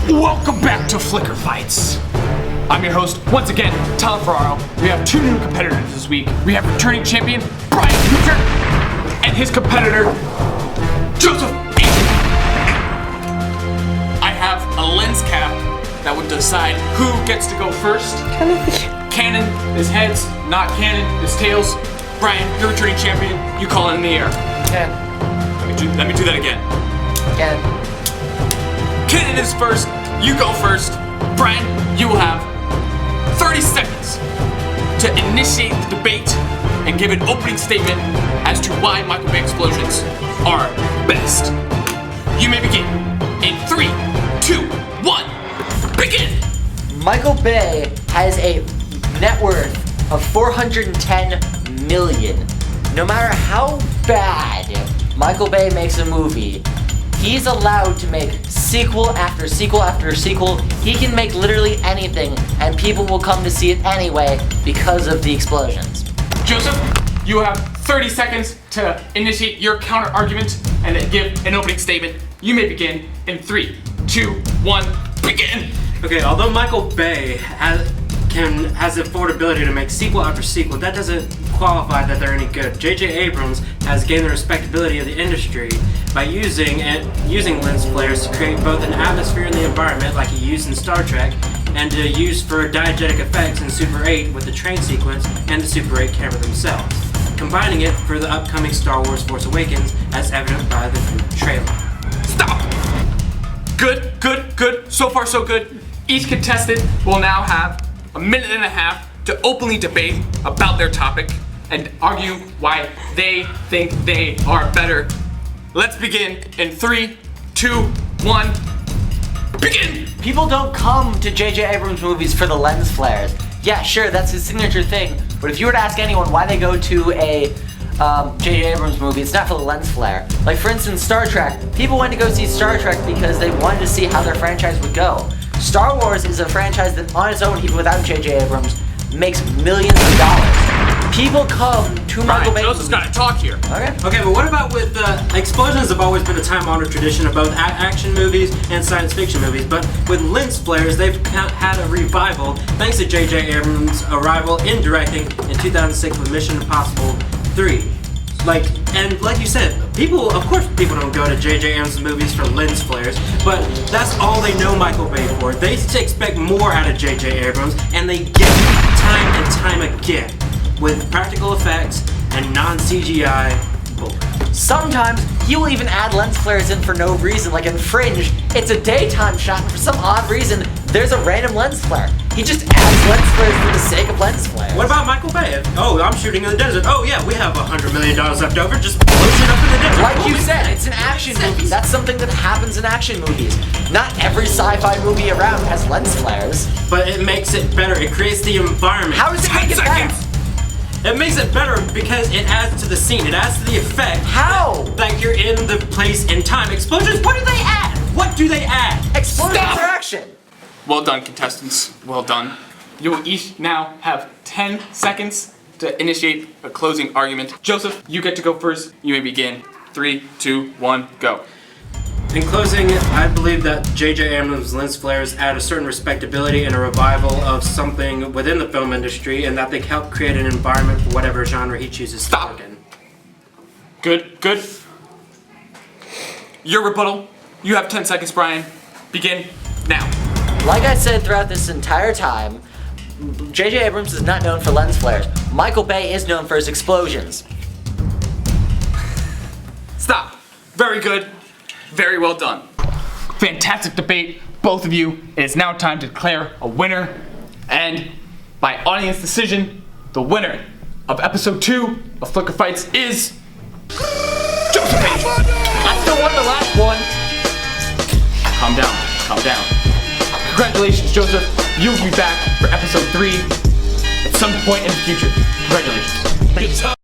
Welcome back to Flicker Fights. I'm your host, once again, Tom Ferraro. We have two new competitors this week. We have returning champion, Brian Kuchar, and his competitor, Joseph Abrams. I have a lens cap that would decide who gets to go first. Cannon is heads, not cannon is tails. Brian, you're returning champion. You call it in the air. Okay. Let me do that again. Again. Cannon is first. You go first. Brian, you will have 30 seconds to initiate the debate and give an opening statement as to why Michael Bay explosions are best. You may begin in 3, 2, 1. Begin! Michael Bay has a net worth of $410 million. No matter how bad Michael Bay makes a movie, he's allowed to make sequel after sequel after sequel. He can make literally anything, and people will come to see it anyway because of the explosions. Joseph, you have 30 seconds to initiate your counter argument and then give an opening statement. You may begin in 3, 2, 1, begin! Okay, although Michael Bay has the affordability to make sequel after sequel, that doesn't qualify that they're any good. J.J. Abrams has gained the respectability of the industry by using Lensflares to create both an atmosphere in the environment like he used in Star Trek, and to use for diegetic effects in Super 8 with the train sequence and the Super 8 camera themselves, combining it for the upcoming Star Wars Force Awakens as evident by the trailer. Stop! Good. So far, so good. Each contestant will now have a minute and a half to openly debate about their topic and argue why they think they are better. Let's begin in 3, 2, 1, begin! People don't come to J.J. Abrams movies for the lens flares. Yeah, sure, that's his signature thing, but if you were to ask anyone why they go to a J.J. Abrams movie, it's not for the lens flare. Like, for instance, Star Trek. People went to go see Star Trek because they wanted to see how their franchise would go. Star Wars is a franchise that on its own, even without J.J. Abrams, makes millions of dollars. People come to Michael Bay. Joseph's gotta talk here. Okay, but what about with explosions have always been a time-honored tradition of both action movies and science fiction movies, but with lens flares, they've had a revival thanks to J.J. Abrams' arrival in directing in 2006 with Mission Impossible 3. Like you said, people don't go to J.J. Abrams movies for lens flares, but that's all they know Michael Bay for. They expect more out of J.J. Abrams, and they get it time and time again with practical effects and non-CGI bull. Sometimes he will even add lens flares in for no reason, like in Fringe. It's a daytime shot, and for some odd reason, there's a random lens flare. He just adds lens flares for the sake of lens flares. What about Michael Bay? Oh, I'm shooting in the desert. Oh yeah, we have $100 million left over. Just blow shit up in the desert. Like you said, it's an action movie. That's something that happens in action movies. Not every sci-fi movie around has lens flares. But it makes it better. It creates the environment. How does it make it better? It makes it better because it adds to the scene. It adds to the effect. How? That you're in the place in time. Explosions, what do they add? What do they add? Explosions are action. Well done, contestants. Well done. You will each now have 10 seconds to initiate a closing argument. Joseph, you get to go first. You may begin. 3, 2, 1, go. In closing, I believe that J.J. Abrams' lens flares add a certain respectability and a revival of something within the film industry, and that they help create an environment for whatever genre he chooses to work in. Good. Your rebuttal. You have 10 seconds, Brian. Begin now. Like I said throughout this entire time, J.J. Abrams is not known for lens flares. Michael Bay is known for his explosions. Stop. Very good. Very well done. Fantastic debate, both of you. It is now time to declare a winner. And by audience decision, the winner of episode 2 of Flicker Fights is Joseph H. I still won the last one. Calm down. Congratulations, Joseph. You'll be back for episode 3 at some point in the future. Congratulations.